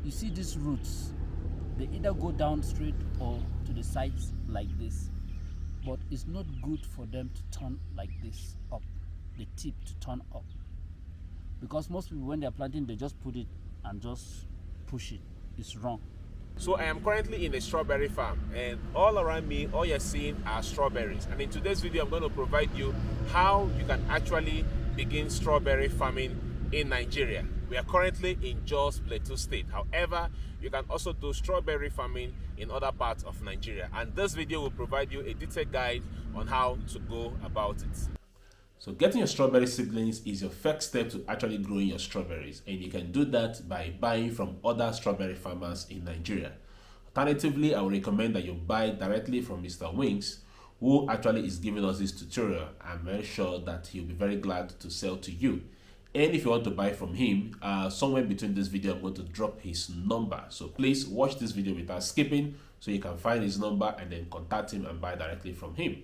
you see these roots, they either go down straight or to the sides like this, but it's not good for them to turn like this up, the tip to turn up, because most people when they're planting they just put it and just push it. It's wrong. So I am currently in a strawberry farm, and all around me all you're seeing are strawberries. And in today's video I'm going to provide you how you can actually begin strawberry farming in Nigeria. We are currently in Jos Plateau State. However, you can also do strawberry farming in other parts of Nigeria, and this video will provide you a detailed guide on how to go about it. So getting your strawberry seedlings is your first step to actually growing your strawberries, and you can do that by buying from other strawberry farmers in Nigeria. Alternatively, I would recommend that you buy directly from Mr. Wings, who actually is giving us this tutorial. I'm very sure that he'll be very glad to sell to you. And if you want to buy from him, somewhere between this video I'm going to drop his number, so please watch this video without skipping so you can find his number and then contact him and buy directly from him.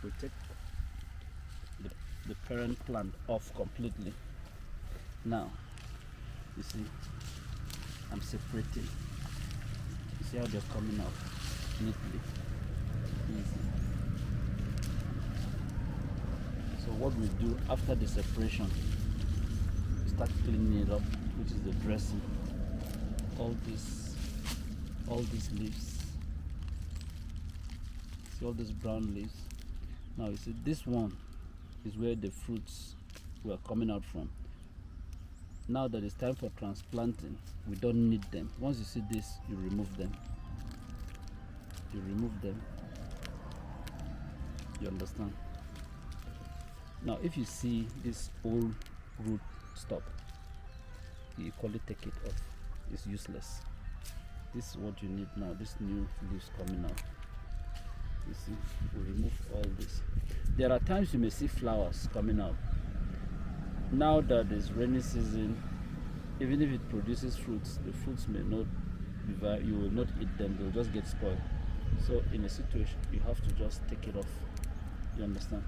We take the parent plant off completely. Now you see I'm separating. You see how they're coming out neatly, easy. So what we do after the separation, we start cleaning it up, which is the dressing. All these leaves, see all these brown leaves. Now you see this one is where the fruits were coming out from. Now that it's time for transplanting, we don't need them. Once you see this, you remove them. You remove them. You understand? Now if you see this old root stop, you equally take it off. It's useless. This is what you need now. This new leaves coming out. You see, we remove all this. There are times you may see flowers coming out. Now that it's rainy season, even if it produces fruits, the fruits may not be you will not eat them, they'll just get spoiled. So in a situation, you have to just take it off. You understand?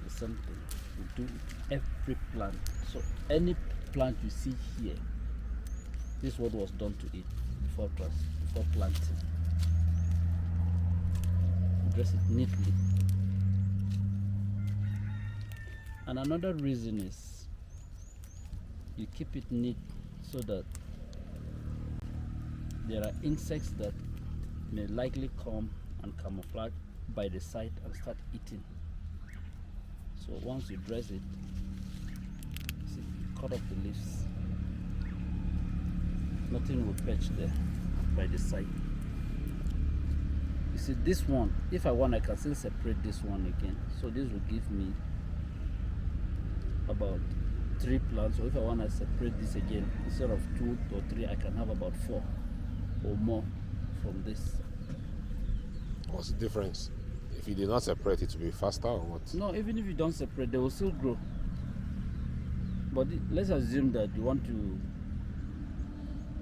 The same thing we do with every plant. So any plant you see here, this is what was done to it before planting. Dress it neatly. And another reason is you keep it neat so that there are insects that may likely come and camouflage by the side and start eating. So once you dress it, see, you cut off the leaves. Nothing will perch there by the side. You see this one, if I want, I can still separate this one again. So this will give me about 3 plants. So if I want to separate this again, instead of 2 or 3, I can have about 4 or more from this. What's the difference? If you did not separate, it will be faster or what? No, even if you don't separate, they will still grow. But let's assume that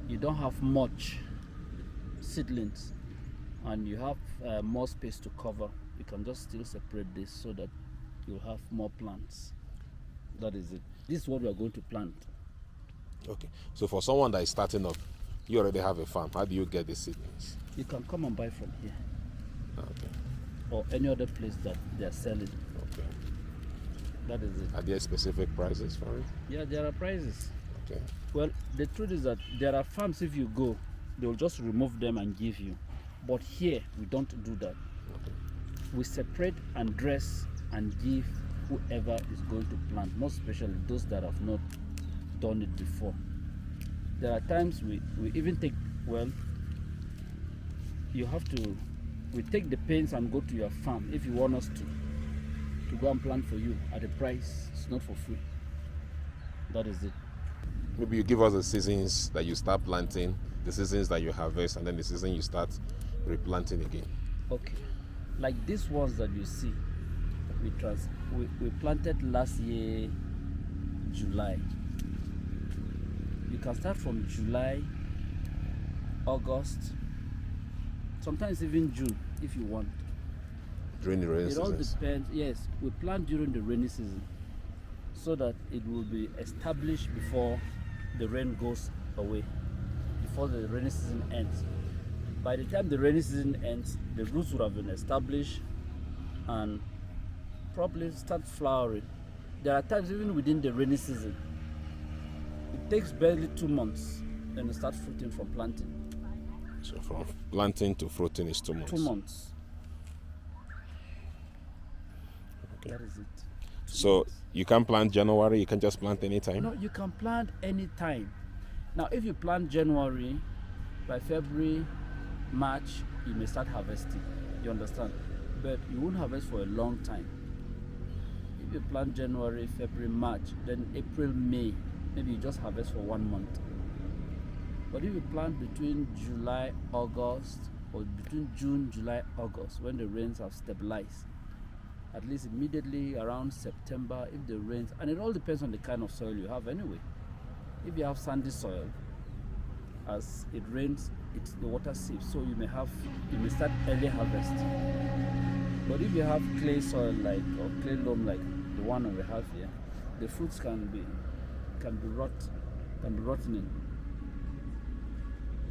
you don't have much seedlings and you have more space to cover. You can just still separate this so that you'll have more plants. That is it. This is what we are going to plant. Okay. So for someone that is starting up, you already have a farm. How do you get the seedlings? You can come and buy from here. Okay. Or any other place that they are selling. Okay. That is it. Are there specific prices for it? Yeah, there are prices. Okay. Well, the truth is that there are farms, if you go, they will just remove them and give you. But here, we don't do that. Okay. We separate and dress and give whoever is going to plant, most especially those that have not done it before. There are times we even take, well, you have to, we take the pains and go to your farm if you want us to go and plant for you at a price. It's not for free. That is it. Maybe you give us the seasons that you start planting, the seasons that you harvest, and then the season you start replanting again. Okay. Like these ones that you see, we planted last year, July. You can start from July, August, sometimes even June if you want. during the rainy It all seasons? depends. Yes, we plant during the rainy season so that it will be established before the rain goes away, before the rainy season ends. By the time the rainy season ends, the roots would have been established and probably start flowering. There are times even within the rainy season, it takes barely 2 months, then it starts fruiting from planting. So from planting to fruiting is 2 months. 2 months. Okay. That is it. 2 So months. you can plant January, you can just plant anytime? No, you can plant anytime. Now, if you plant January, by February, March, you may start harvesting. You understand? But you won't harvest for a long time. If you plant January, February, March, then April, May, maybe you just harvest for 1 month. But if you plant between July, August, or between June, July, August, when the rains have stabilized, at least immediately around September, if the rains, and it all depends on the kind of soil you have anyway. If you have sandy soil, as it rains, the water seeps, so you may start early harvest. But if you have clay soil or clay loam like the one we have here, the fruits can be rotting.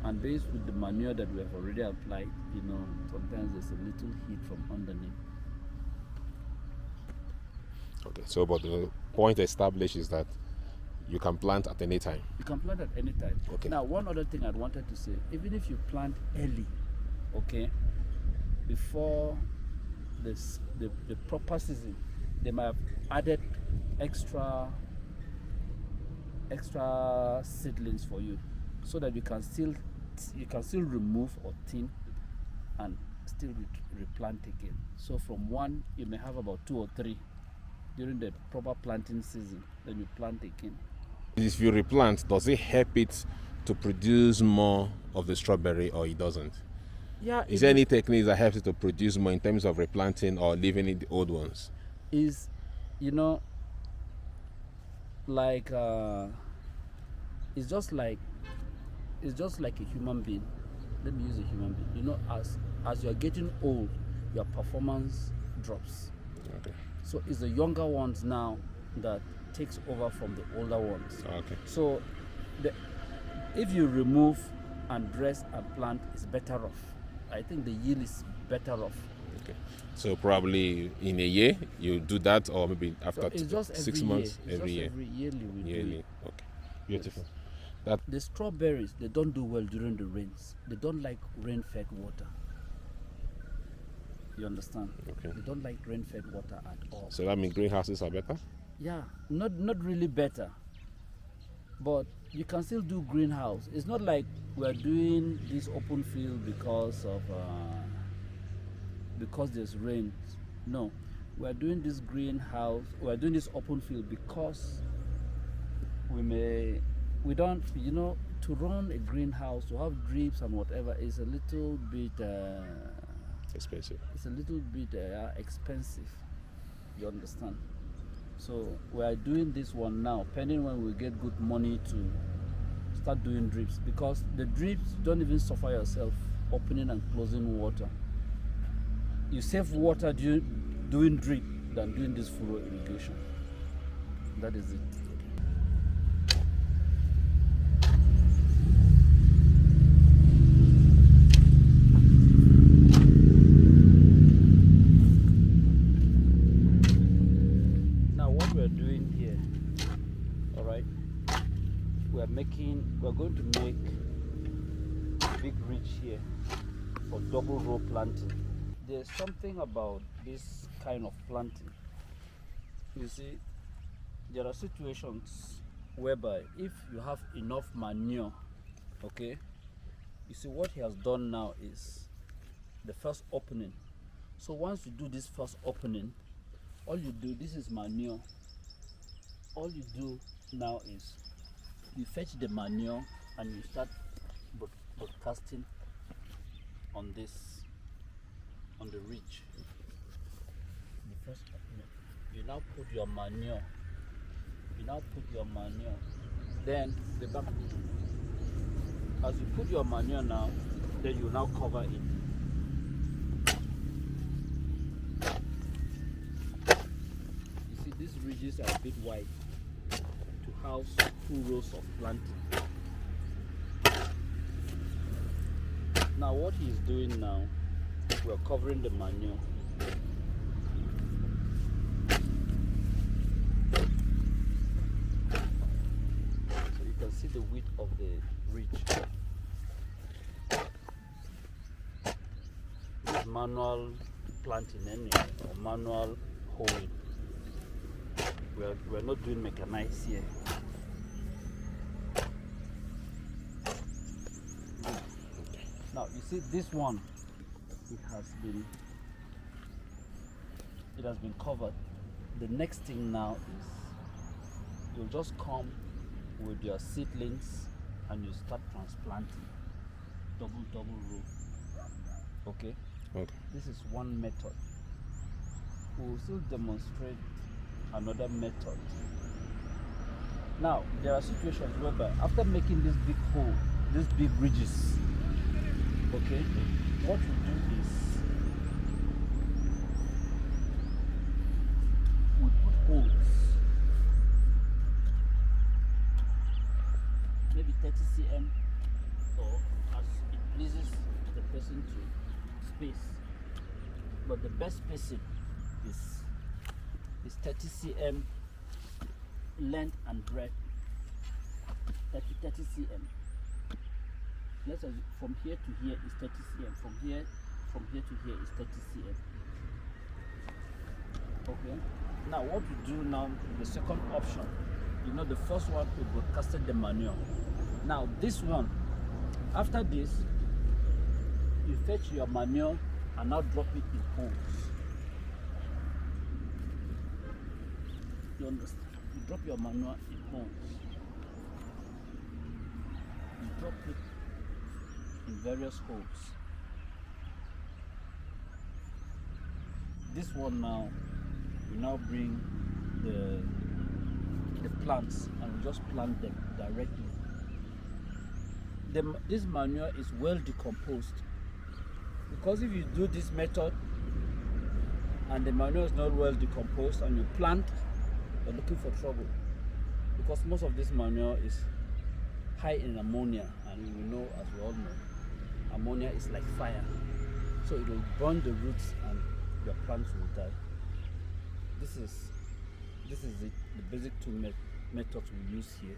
And based with the manure that we have already applied, sometimes there's a little heat from underneath. Okay, so but the point established is that you can plant at any time. You can plant at any time. Okay. Now, one other thing I wanted to say, even if you plant early, okay, before the proper season, they might have added extra seedlings for you, so that you can still remove or thin and still replant again. So from one, you may have about 2 or 3 during the proper planting season. Then you plant again. If you replant, does it help it to produce more of the strawberry, or it doesn't? Yeah. Is there any techniques that helps it to produce more in terms of replanting or leaving it the old ones? Is like it's just like a human being. Let me use a human being. As you're getting old, your performance drops. Okay. So it's the younger ones now that takes over from the older ones. Okay. So if you remove and dress and plant, it's better off. I think the yield is better off. Okay. So probably in a year you do that, or maybe after So it's just 6 every months, year. every year. Every yearly we do Yearly. it. Okay. Beautiful. The strawberries, they don't do well during the rains. They don't like rain-fed water. You understand? Okay. They don't like rain-fed water at all. So that means greenhouses are better? Yeah, not really better, but you can still do greenhouse. It's not like we're doing this open field because there's rain. No, we're doing this greenhouse. We're doing this open field because we don't, to run a greenhouse, to have drips and whatever is a little bit Expensive. it's a little bit expensive. You understand? So we are doing this one now, pending when we get good money to start doing drips, because the drips don't even suffer yourself opening and closing water. You save water doing drip than doing this furrow irrigation. That is it. Doing here, all right, we're going to make a big ridge here for double row planting. There's something about this kind of planting. You see, there are situations whereby if you have enough manure, okay, you see what he has done now is the first opening. So once you do this first opening, all you do, this is manure. All you do now is you fetch the manure and you start broadcasting on the ridge. The first opening. You now put your manure. Then the back. As you put your manure now, then you now cover it. ridges are a bit wide to house 2 rows of planting. Now what he is doing now, we're covering the manure. So you can see the width of the ridge. This is manual planting anyway, or manual hoeing. We're not doing mechanized here. Now you see this one, it has been covered. The next thing now is you'll just come with your seedlings and you start transplanting double row. Okay? This is one method. We will still demonstrate another method. Now there are situations whereby after making this big hole, these big ridges, okay, what we do is we put holes, maybe 30 cm, or as it pleases the person to space. But the best spacing is 30 cm length and breadth. 30 cm. Let's say from here to here is 30 cm. From here to here is 30 cm. Okay. Now what we do now, the second option, you know, the first one we broadcasted the manure. Now this one, after this, you fetch your manure and now drop it in holes. You understand? You drop your manure in holes. You drop it in various holes. This one now, we now bring the plants and we just plant them directly. This manure is well decomposed, because if you do this method and the manure is not well decomposed and you plant, you're looking for trouble, because most of this manure is high in ammonia, and we know, as we all know, ammonia is like fire, so it will burn the roots and your plants will die. This is it, the basic two methods we use here,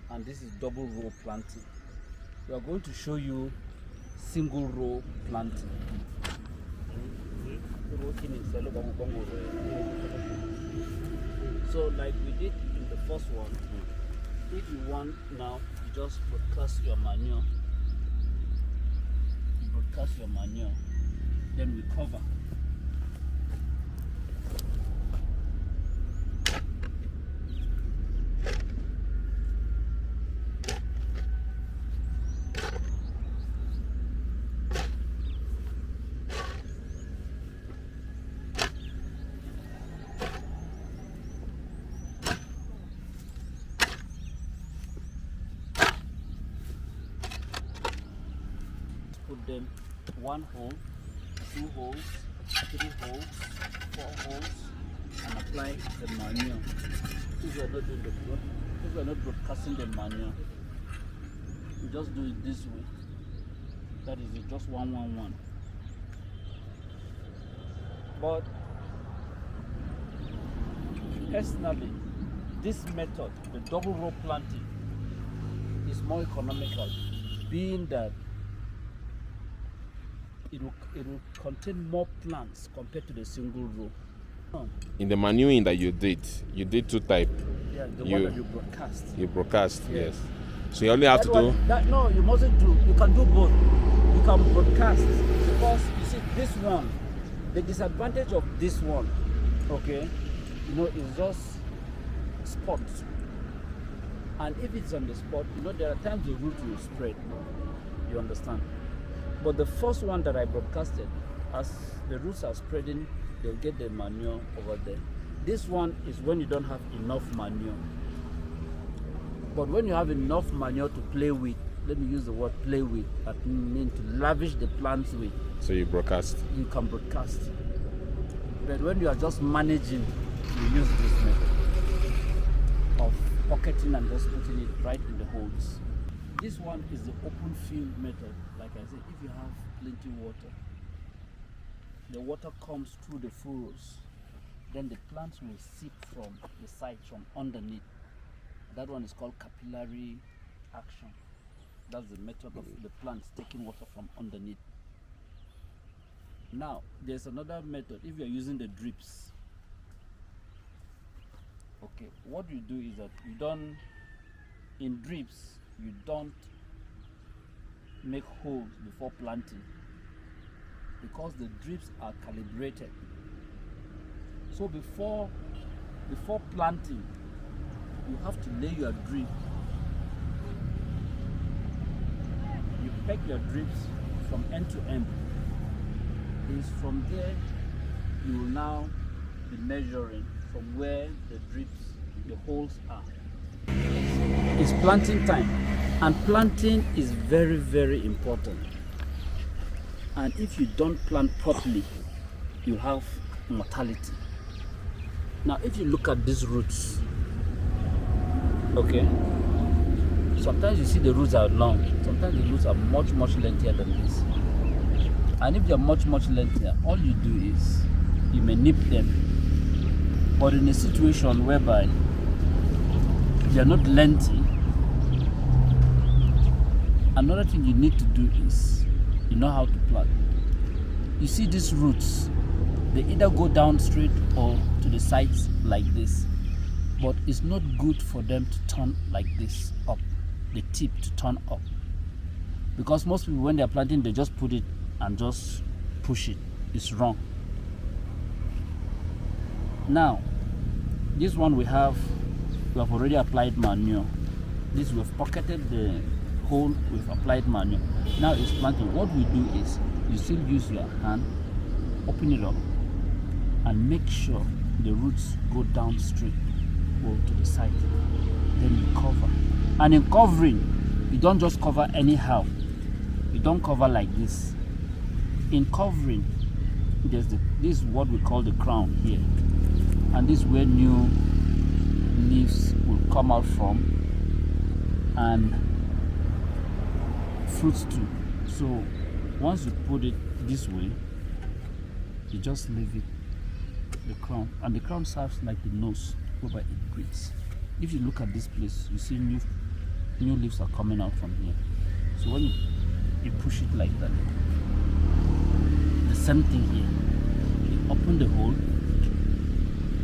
and this is double row planting. We are going to show you single row planting. So like we did in the first one, if you want now, you just broadcast your manure. You broadcast your manure, then we cover. Put them 1 hole, 2 holes, 3 holes, 4 holes, and apply the manure. If you are not doing if you are not broadcasting the manure, you just do it this way. That is it, just 1 1 1. But personally, this method, the double row planting, is more economical, being that it will contain more plants compared to the single row. In the manuring that you did 2 types. Yeah, the one that you broadcast. You broadcast, yes. So you only have to do no, you mustn't do. You can do both. You can broadcast, because you see this one. The disadvantage of this one, okay, you know, is just spots. And if it's on the spot, you know, there are times the root will spread. You understand? But the first one that I broadcasted, as the roots are spreading, they'll get the manure over there. This one is when you don't have enough manure. But when you have enough manure to play with, let me use the word play with, that means to lavish the plants with. So you broadcast. You can broadcast. But when you are just managing, we use this method of pocketing and just putting it right in the holes. This one is the open field method. Like I said, if you have plenty water, the water comes through the furrows, then the plants will seep from the side, from underneath. That one is called capillary action. That's the method of the plants taking water from underneath. Now, there's another method. If you're using the drips, okay, what you do is that in drips, you don't make holes before planting, because the drips are calibrated. So before planting, you have to lay your drip. You peg your drips from end to end. It's from there you will now be measuring from where the drips, the holes are. It's planting time, and planting is very, very important. And if you don't plant properly, you have mortality. Now, if you look at these roots, okay, sometimes you see the roots are long, sometimes the roots are much, much lengthier than this. And if they're much, much lengthier, all you do is you may nip them. But in a situation whereby they are not lengthy, another thing you need to do is you know how to plant. You see these roots, they either go down straight or to the sides like this. But it's not good for them to turn like this up, the tip to turn up. Because most people, when they're planting, they just put it and just push it. It's wrong. Now, this one we have already applied manure. This we've pocketed the hole, we've applied manure. Now it's planting. What we do is you still use your hand, open it up, and make sure the roots go down straight or to the side. Then you cover. And in covering, you don't just cover anyhow. You don't cover like this. In covering, this is what we call the crown here, and this is where new leaves will come out from, and fruits too. So once you put it this way, you just leave it, the crown, and the crown serves like the nose whereby it breathes. If you look at this place, you see new leaves are coming out from here. So when you push it like that, the same thing here. You open the hole,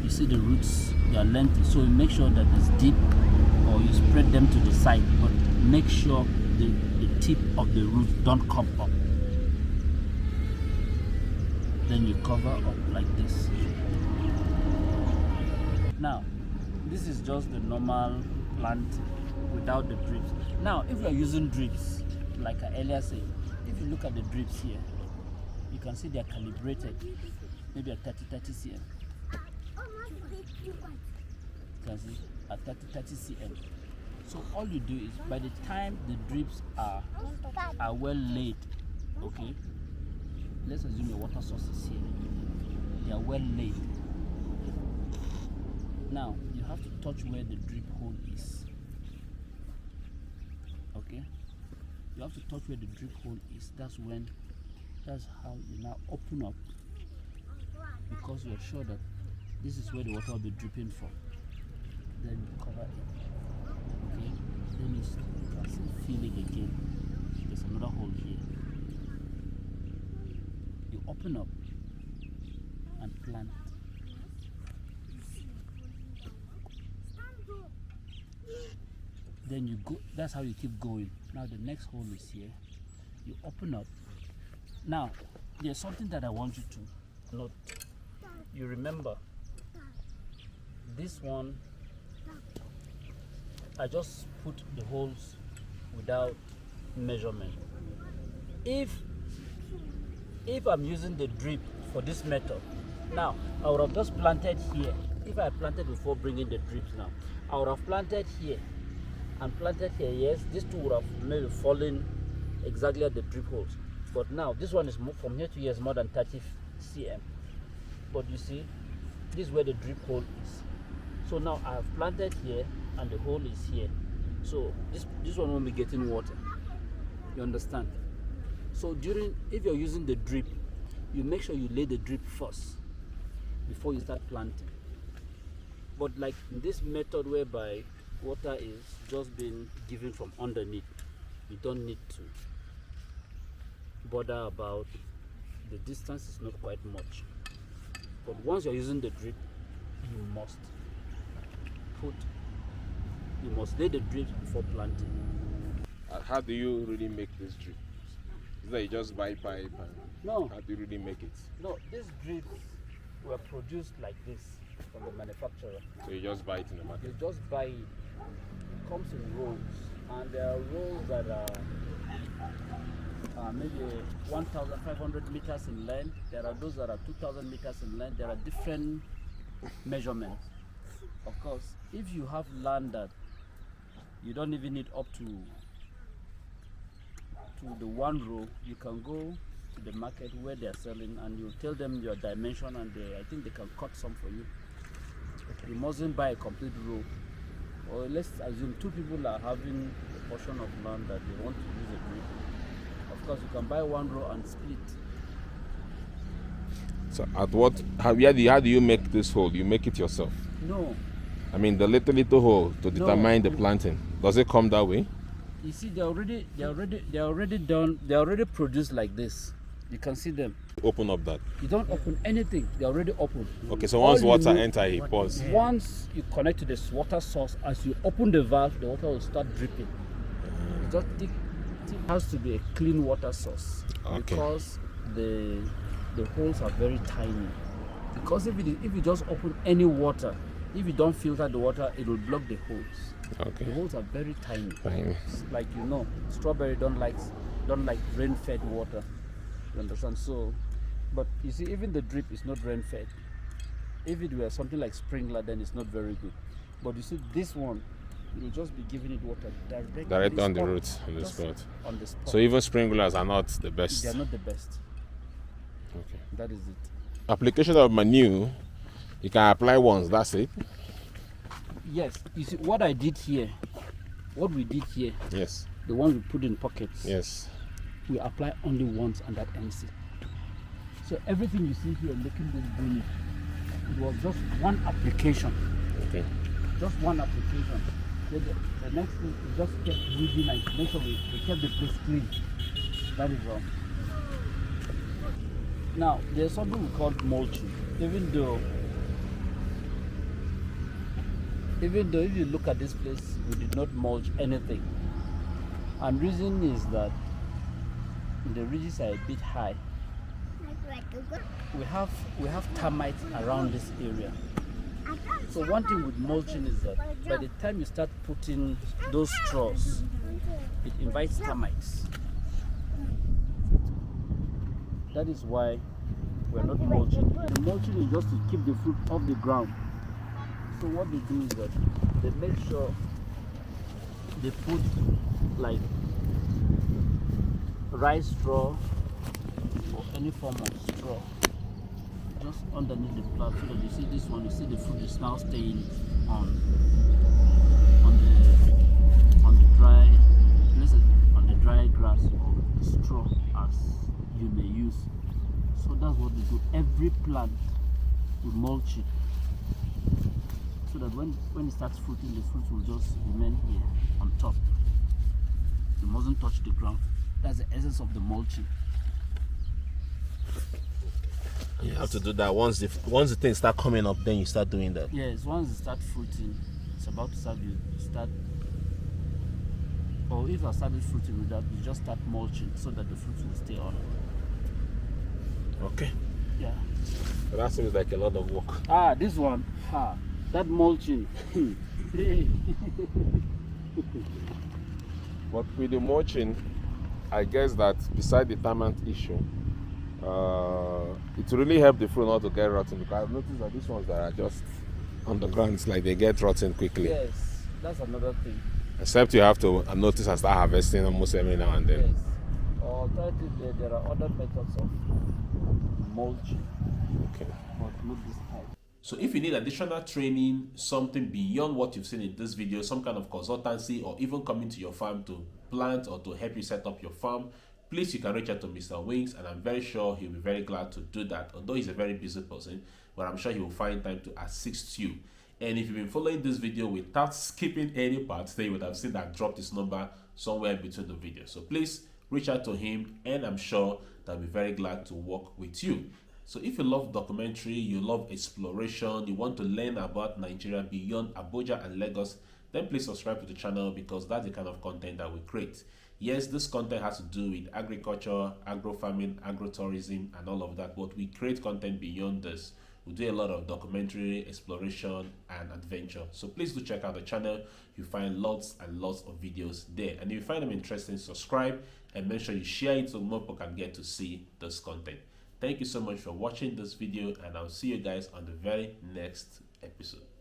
you see the roots, they are lengthy, so you make sure that it's deep, or you spread them to the side, but make sure the tip of the roots don't come up. Then you cover up like this. Now, this is just the normal plant without the drips. Now, if you are using drips, like I earlier said, if you look at the drips here, you can see they are calibrated, maybe at 30 cm. You can see at 30 cm. So all you do is, by the time the drips are well laid, okay, let's assume your water source is here, they are well laid. Now you have to touch where the drip hole is. Okay, you have to touch where the drip hole is. That's how you now open up, because you're sure that this is where the water will be dripping from. Then you cover it. Okay, then you can still feel it again. There's another hole here. You open up and plant. Then you go, that's how you keep going. Now the next hole is here. You open up. Now, there's something that I want you to note. You remember, this one, I just put the holes without measurement. If I'm using the drip for this method, now I would have just planted here. If I planted before bringing the drips now, I would have planted here and planted here. Yes, these two would have maybe fallen exactly at the drip holes. But now this one is more, from here to here is more than 30 cm. But you see, This is where the drip hole is. So now I have planted here and the hole is here. So this one won't be getting water. You understand? So if you're using the drip, you make sure you lay the drip first before you start planting. But like in this method whereby water is just being given from underneath, you don't need to bother about the distance. Is not quite much. But once you're using the drip, you must lay the drip before planting. How do you really make this drip? Is that you just buy pipe? No. How do you really make it? No, these drips were produced like this from the manufacturer. So you just buy it in the market? You just buy it. It comes in rolls, and there are rolls that are maybe 1,500 meters in length. There are those that are 2,000 meters in length. There are different measurements. Of course, if you have land that you don't even need up to the one row, you can go to the market where they are selling and you tell them your dimension, and I think they can cut some for you. You mustn't buy a complete row. Or let's assume two people are having a portion of land that they want to use a drip. Of course, you can buy one row and split. So how do you make this hole? You make it yourself? No. I mean the little hole to determine the planting. Does it come that way? You see, they're already done. They're already produced like this. You can see them. Open up that. You don't open anything. They're already open. Okay, so once water enter, he pours. Once you connect to this water source, as you open the valve, the water will start dripping. It has to be a clean water source, because the holes are very tiny. Because if you just open any water, if you don't filter the water, it will block the holes. Okay. The holes are very tiny. Fine. Like strawberry don't like rain-fed water. You understand? So, but you see, even the drip is not rain-fed. If it were something like sprinkler, then it's not very good. But you see, this one, it will just be giving it water directly on the roots, on the spot. On the spot. So even sprinklers are not the best. They are not the best. Okay. That is it. Application of manure, you can apply once. That's it. Yes. You see, what we did here, Yes. the ones we put in pockets. Yes. We apply only once, and that ends it. So everything you see here making this green, it was just one application. Okay. Just one application. Then the next thing is just kept weeding and make sure we kept the place clean. That is all. Now there's something we call mulching. Even though if you look at this place, we did not mulch anything. And reason is that the ridges are a bit high. We have termites around this area. So one thing with mulching is that by the time you start putting those straws, it invites termites. That is why we're not mulching. The mulching is just to keep the fruit off the ground. So what they do is that they make sure they put like rice straw or any form of straw just underneath the plant, so that you see this one, you see the fruit is now staying on the dry grass or straw as you may use. So that's what they do. Every plant we mulch it, so that when it starts fruiting, the fruit will just remain here on top. It mustn't touch the ground. That's the essence of the mulching. You have to do that once the things start coming up, then you start doing that. Yes, once it start fruiting, it's about to start. You start, or if I started fruiting with that, you just start mulching so that the fruits will stay on. Okay. Yeah. But that seems like a lot of work. This one. That mulching. But with the mulching, I guess that beside the termite issue, it really helped the fruit not to get rotten, because I've noticed that these ones that are just on the ground, it's like they get rotten quickly. Yes, that's another thing. Except you have to notice and start harvesting almost every now and then. Yes. Alternatively, there are other methods of mulching. Okay. But not this type. So if you need additional training, something beyond what you've seen in this video, some kind of consultancy, or even coming to your farm to plant or to help you set up your farm, please, you can reach out to Mr. Wings, and I'm very sure he'll be very glad to do that. Although he's a very busy person, but I'm sure he will find time to assist you. And if you've been following this video without skipping any parts, then you would have seen that I dropped his number somewhere between the videos. So please reach out to him, and I'm sure that I'll be very glad to work with you. So if you love documentary, you love exploration, you want to learn about Nigeria beyond Abuja and Lagos, then please subscribe to the channel, because that's the kind of content that we create. Yes, this content has to do with agriculture, agro-farming, agro-tourism, and all of that, but we create content beyond this. We do a lot of documentary, exploration, and adventure. So please do check out the channel. You find lots and lots of videos there. And if you find them interesting, subscribe and make sure you share it so more people can get to see this content. Thank you so much for watching this video, and I'll see you guys on the very next episode.